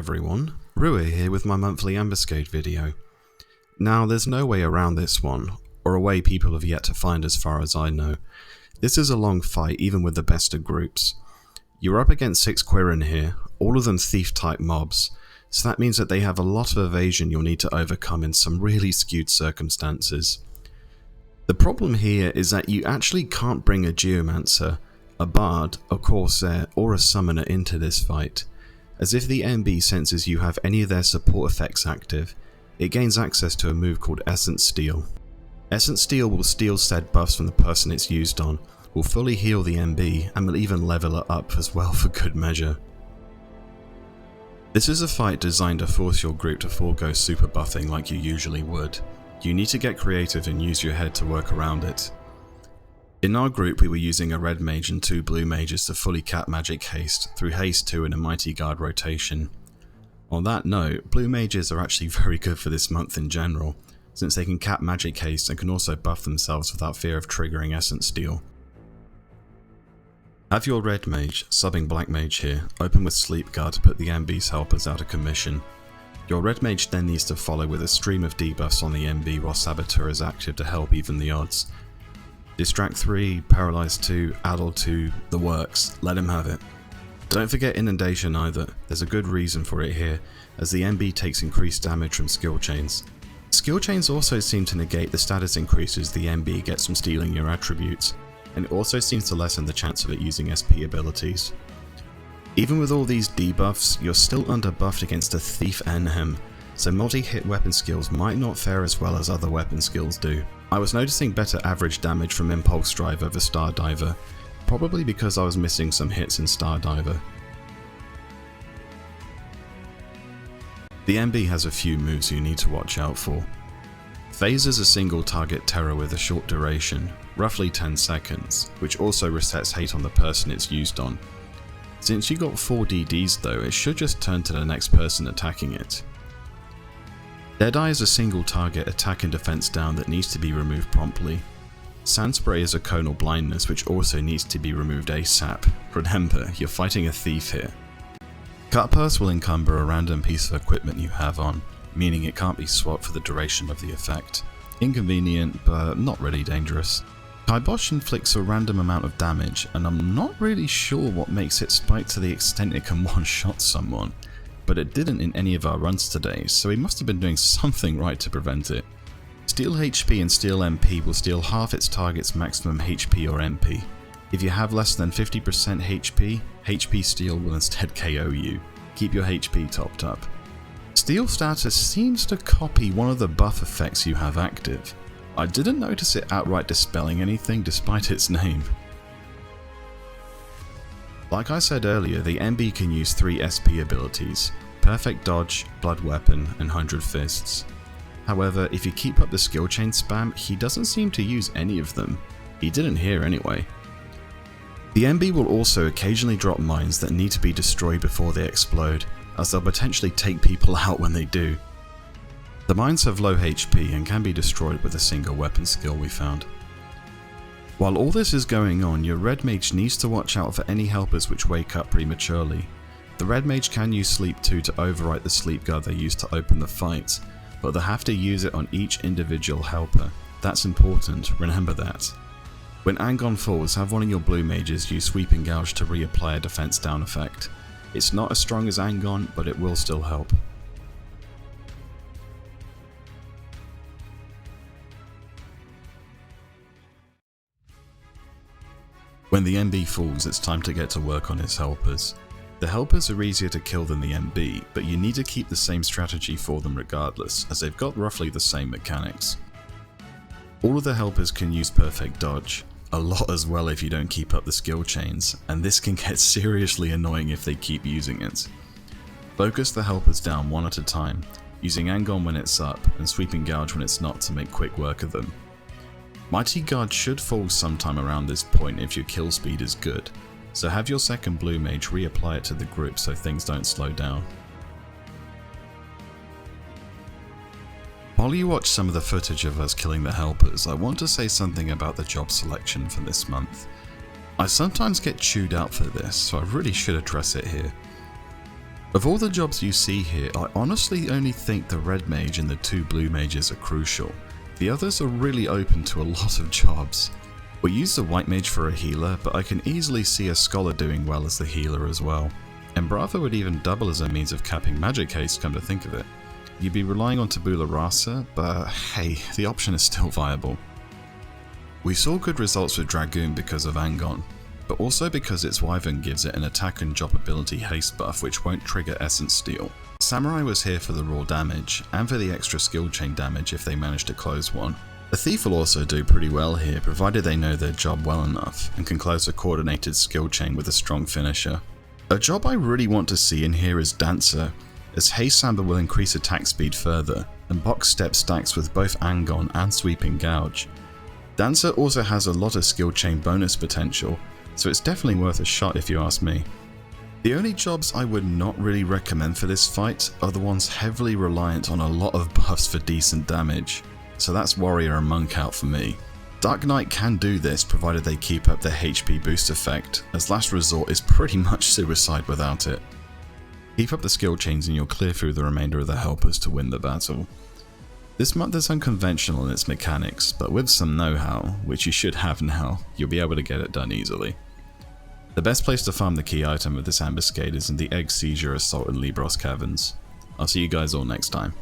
everyone, Rua here with my monthly Ambuscade video. Now there's no way around this one, or a way people have yet to find as far as I know. This is a long fight even with the best of groups. You're up against 6 Qiqrin here, all of them thief type mobs, so that means that they have a lot of evasion you'll need to overcome in some really skewed circumstances. The problem here is that you actually can't bring a Geomancer, a Bard, a Corsair or a Summoner into this fight, as if the MB senses you have any of their support effects active, it gains access to a move called Essence Steal. Essence Steal will steal said buffs from the person it's used on, will fully heal the MB and will even level it up as well for good measure. This is a fight designed to force your group to forego super buffing like you usually would. You need to get creative and use your head to work around it. In our group we were using a red mage and 2 blue mages to fully cap magic haste through haste 2 and a mighty guard rotation. On that note, blue mages are actually very good for this month in general, since they can cap magic haste and can also buff themselves without fear of triggering essence steal. Have your red mage, subbing black mage here, open with sleep guard to put the MB's helpers out of commission. Your red mage then needs to follow with a stream of debuffs on the MB while Saboteur is active to help even the odds. Distract 3, Paralyze 2, Addle 2, the works, let him have it. Don't forget Inundation either, there's a good reason for it here, as the MB takes increased damage from skill chains. Skill chains also seem to negate the status increases the MB gets from stealing your attributes, and it also seems to lessen the chance of it using SP abilities. Even with all these debuffs, you're still underbuffed against a Thief Enhem, so multi-hit weapon skills might not fare as well as other weapon skills do. I was noticing better average damage from Impulse Drive over Star Diver, probably because I was missing some hits in Star Diver. The MB has a few moves you need to watch out for. Phase is a single target terror with a short duration, roughly 10 seconds, which also resets hate on the person it's used on. Since you got 4 DDs though, it should just turn to the next person attacking it. Deadeye is a single target attack and defense down that needs to be removed promptly. Sand Spray is a conal blindness which also needs to be removed ASAP. Remember, you're fighting a thief here. Cut Purse will encumber a random piece of equipment you have on, meaning it can't be swapped for the duration of the effect. Inconvenient, but not really dangerous. Kibosh inflicts a random amount of damage, and I'm not really sure what makes it spike to the extent it can one-shot someone, but it didn't in any of our runs today, so we must have been doing something right to prevent it. Steal HP and Steal MP will steal half its target's maximum HP or MP. If you have less than 50% HP, HP Steal will instead KO you. Keep your HP topped up. Steal status seems to copy one of the buff effects you have active. I didn't notice it outright dispelling anything despite its name. Like I said earlier, the MB can use 3 SP abilities: Perfect Dodge, Blood Weapon, and 100 Fists. However, if you keep up the skill chain spam, he doesn't seem to use any of them. He didn't here anyway. The MB will also occasionally drop mines that need to be destroyed before they explode, as they'll potentially take people out when they do. The mines have low HP and can be destroyed with a single weapon skill we found. While all this is going on, your red mage needs to watch out for any helpers which wake up prematurely. The red mage can use sleep 2 to overwrite the sleep guard they use to open the fight, but they have to use it on each individual helper. That's important, remember that. When Angon falls, have one of your blue mages use Sweeping Gouge to reapply a defense down effect. It's not as strong as Angon, but it will still help. When the MB falls, it's time to get to work on his helpers. The helpers are easier to kill than the MB, but you need to keep the same strategy for them regardless, as they've got roughly the same mechanics. All of the helpers can use Perfect Dodge, a lot as well if you don't keep up the skill chains, and this can get seriously annoying if they keep using it. Focus the helpers down one at a time, using Angon when it's up and Sweeping Gouge when it's not to make quick work of them. Mighty Guard should fall sometime around this point if your kill speed is good, so have your second blue mage reapply it to the group so things don't slow down. While you watch some of the footage of us killing the helpers, I want to say something about the job selection for this month. I sometimes get chewed out for this, so I really should address it here. Of all the jobs you see here, I honestly only think the red mage and the 2 blue mages are crucial. The others are really open to a lot of jobs. We use the white mage for a healer, but I can easily see a scholar doing well as the healer as well. And Brava would even double as a means of capping magic haste, come to think of it. You'd be relying on Tabula Rasa, but hey, the option is still viable. We saw good results with Dragoon because of Angon, but also because its Wyvern gives it an attack and job ability haste buff which won't trigger Essence Steal. Samurai was here for the raw damage, and for the extra skill chain damage if they manage to close one. The Thief will also do pretty well here, provided they know their job well enough, and can close a coordinated skill chain with a strong finisher. A job I really want to see in here is Dancer, as Haste Samber will increase attack speed further, and box step stacks with both Angon and Sweeping Gouge. Dancer also has a lot of skill chain bonus potential, so it's definitely worth a shot if you ask me. The only jobs I would not really recommend for this fight are the ones heavily reliant on a lot of buffs for decent damage. So that's Warrior and Monk out for me. Dark Knight can do this provided they keep up their HP boost effect, as Last Resort is pretty much suicide without it. Keep up the skill chains and you'll clear through the remainder of the helpers to win the battle. This month is unconventional in its mechanics, but with some know-how, which you should have now, you'll be able to get it done easily. The best place to farm the key item of this ambuscade is in the Egg Seizure Assault and Libros Caverns. I'll see you guys all next time.